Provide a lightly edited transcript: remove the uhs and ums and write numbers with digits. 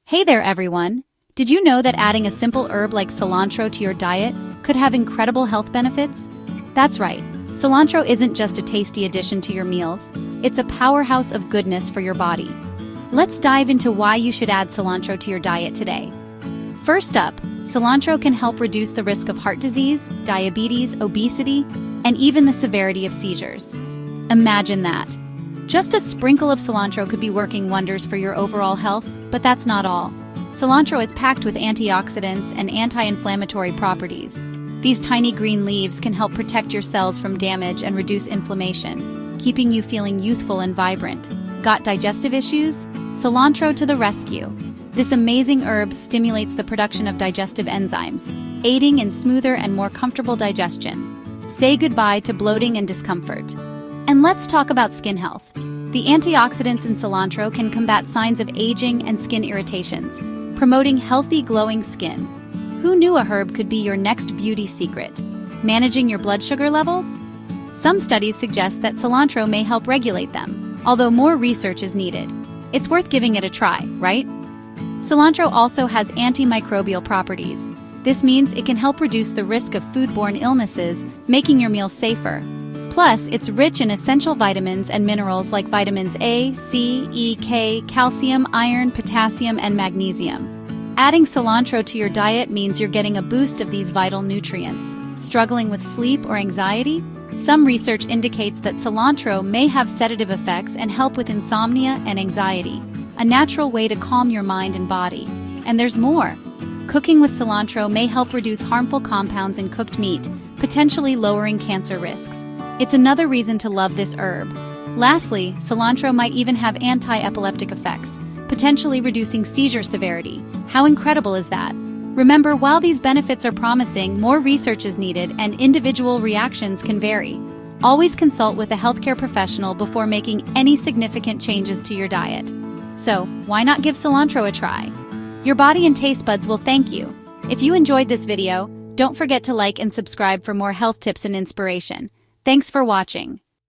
Hey there everyone! Did you know that adding a simple herb like cilantro to your diet could have incredible health benefits? That's right, cilantro isn't just a tasty addition to your meals, it's a powerhouse of goodness for your body. Let's dive into why you should add cilantro to your diet today. First up, cilantro can help reduce the risk of heart disease, diabetes, obesity, and even the severity of seizures. Imagine that! Just a sprinkle of cilantro could be working wonders for your overall health, but that's not all. Cilantro is packed with antioxidants and anti-inflammatory properties. These tiny green leaves can help protect your cells from damage and reduce inflammation, keeping you feeling youthful and vibrant. Got digestive issues? Cilantro to the rescue. This amazing herb stimulates the production of digestive enzymes, aiding in smoother and more comfortable digestion. Say goodbye to bloating and discomfort. And let's talk about skin health. The antioxidants in cilantro can combat signs of aging and skin irritations, promoting healthy, glowing skin. Who knew a herb could be your next beauty secret? Managing your blood sugar levels? Some studies suggest that cilantro may help regulate them, although more research is needed. It's worth giving it a try, right? Cilantro also has antimicrobial properties. This means it can help reduce the risk of foodborne illnesses, making your meals safer. Plus, it's rich in essential vitamins and minerals like vitamins A, C, E, K, calcium, iron, potassium, and magnesium. Adding cilantro to your diet means you're getting a boost of these vital nutrients. Struggling with sleep or anxiety? Some research indicates that cilantro may have sedative effects and help with insomnia and anxiety, a natural way to calm your mind and body. And there's more. Cooking with cilantro may help reduce harmful compounds in cooked meat, potentially lowering cancer risks. It's another reason to love this herb. Lastly, cilantro might even have anti-epileptic effects, potentially reducing seizure severity. How incredible is that? Remember, while these benefits are promising, more research is needed and individual reactions can vary. Always consult with a healthcare professional before making any significant changes to your diet. So, why not give cilantro a try? Your body and taste buds will thank you. If you enjoyed this video, don't forget to like and subscribe for more health tips and inspiration. Thanks for watching.